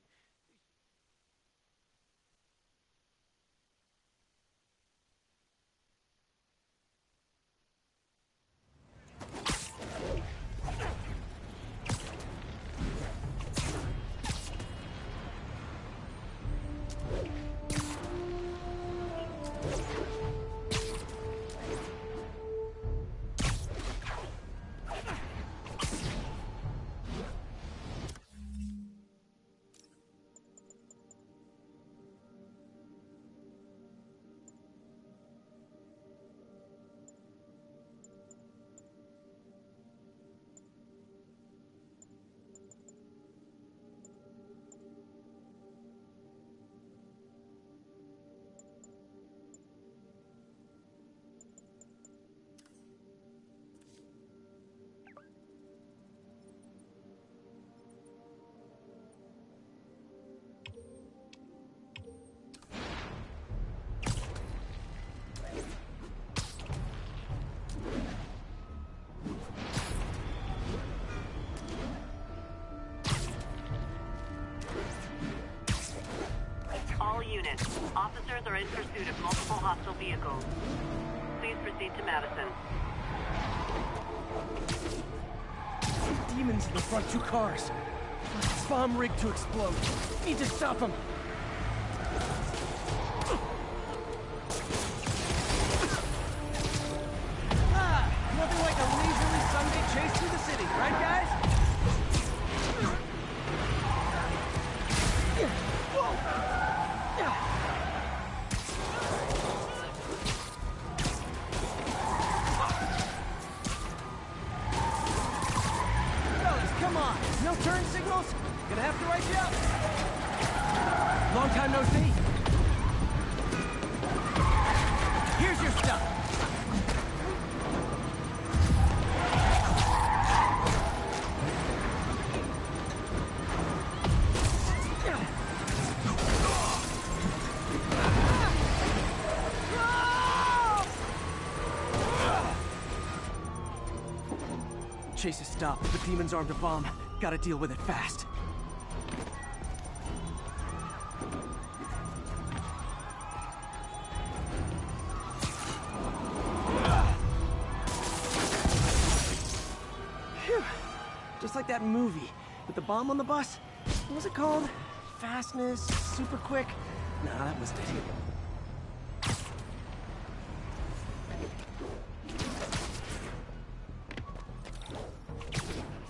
units. Officers are in pursuit of multiple hostile vehicles. Please proceed to Madison. Demons in the front two cars. Bomb rigged to explode. Need to stop them. Nothing like a leisurely Sunday chase through the city, right guys? No turn signals? Gonna have to write you up. Long time no see. Here's your stuff. Chase is stopped. The demon's armed a bomb. Gotta deal with it fast. Phew. Just like that movie with the bomb on the bus. What was it called? Fastness, super quick? Nah, that wasn't it.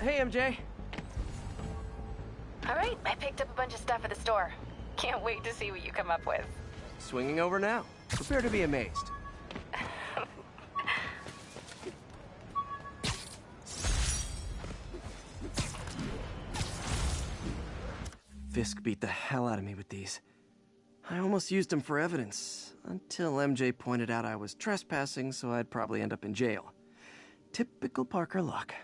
Hey, MJ. All right, I picked up a bunch of stuff at the store. Can't wait to see what you come up with. Swinging over now. Prepare to be amazed. Fisk beat the hell out of me with these. I almost used them for evidence, until MJ pointed out I was trespassing, so I'd probably end up in jail. Typical Parker luck.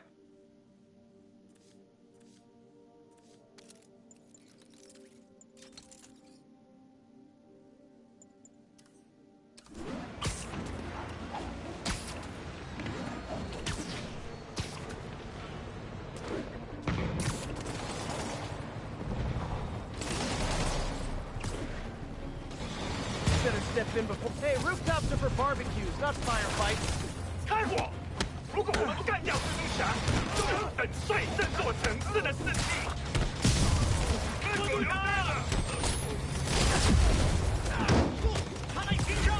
Step in before. Hey, rooftops are for barbecues, not firefights. 开火！如果我们不干掉蜘蛛侠，就让粉碎这座城市的士气。开火来了！他来停车！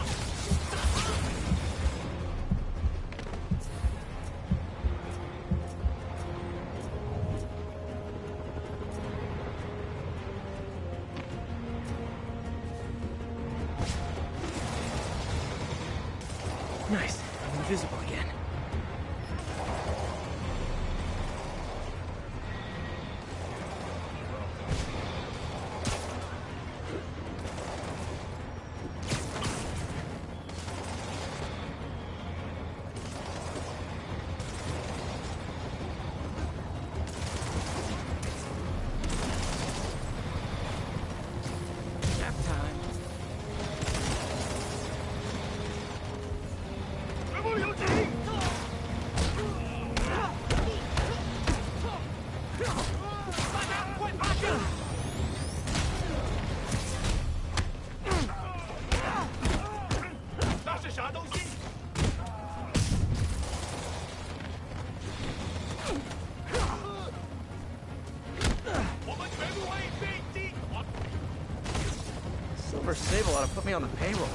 Nice. I'm invisible again. Nap time. 全部有警！大家快趴下！那是啥东西？我们全部为飞机。 Silver Sable ought to put me on the payroll.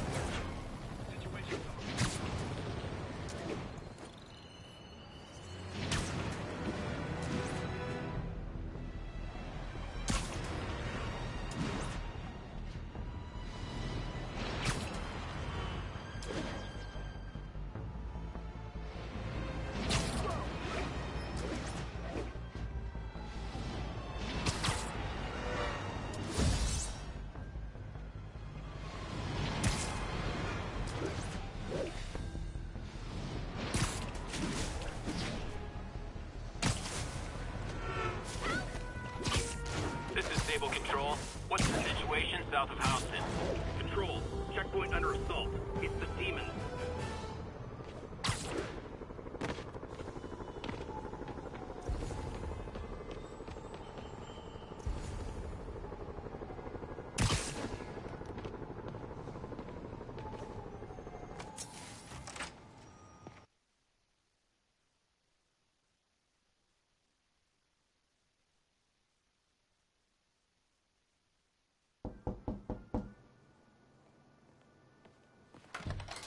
This is Sable Control. What's the situation south of Houston? Control, checkpoint under assault. It's the demons.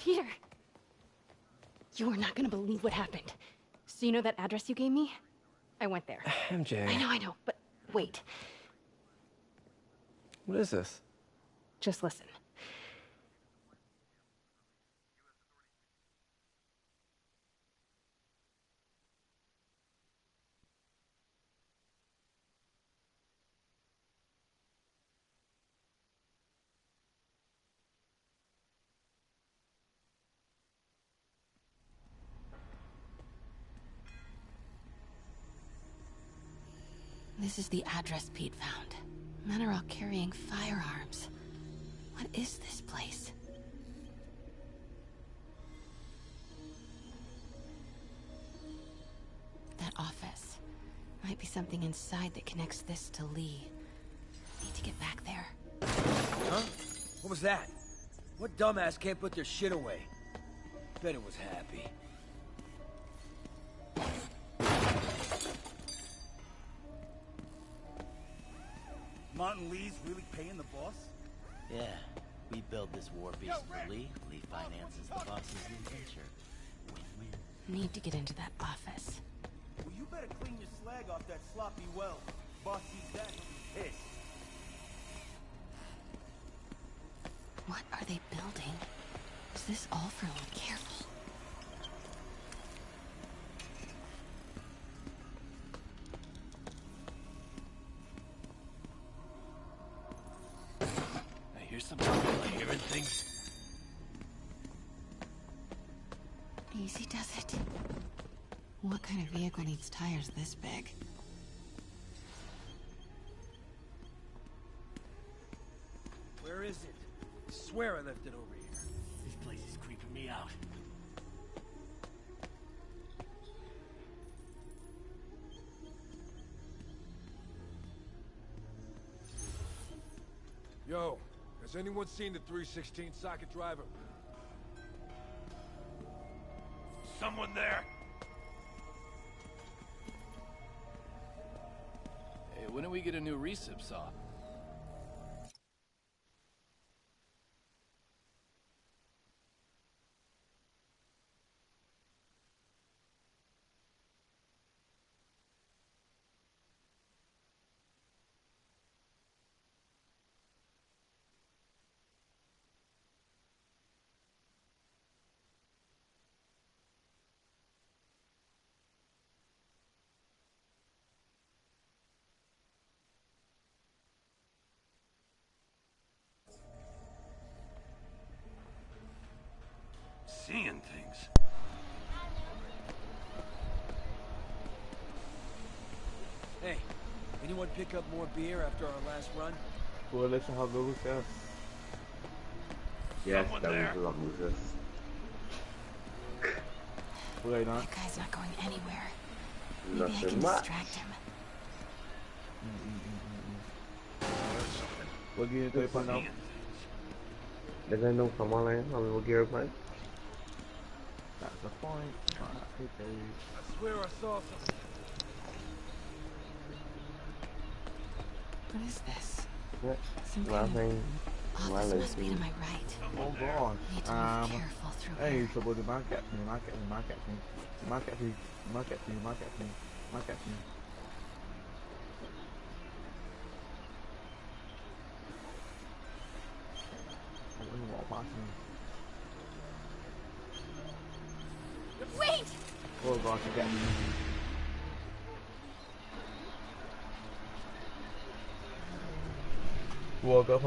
Peter! You are not gonna believe what happened. So you know that address you gave me? I went there. MJ. I know, but wait. What is this? Just listen. This is the address Pete found. Men are all carrying firearms. What is this place? That office. Might be something inside that connects this to Lee. Need to get back there. Huh? What was that? What dumbass can't put their shit away? Bet it was Happy. Martin Lee's really paying the boss? Yeah, we build this war beast for Lee. Lee finances the boss's new venture. Win-win. Need to get into that office. Well, you better clean your slag off that sloppy well. Boss sees that, he'll be pissed. What are they building? Is this all for Lee? Careful. I hear something. Am I hearing things? Easy does it. What kind of vehicle needs tires this big? Where is it? I swear I left it over here. This place is creeping me out. Yo, has anyone seen the 316 socket driver? Someone there? Hey, when do we get a new recip saw? Seeing things. Hey, anyone pick up more beer after our last run? Well, let's have a look at. Yes, that was a lot of losers. Wait, not. That guy's not going anywhere. Maybe I Nothing can much. distract him. What gear do I put now? There's no come on line. How we gear plan? That's the point. I swear I saw something. What is this? Yeah. Some Last kind of thing. office must be to my right. Oh Need to gosh. move careful through Hey, here. so about the market me, market me, market me, market me, market me, market me, market me. I wouldn't walk past me. Wait! Oh gosh, you get me. Walk up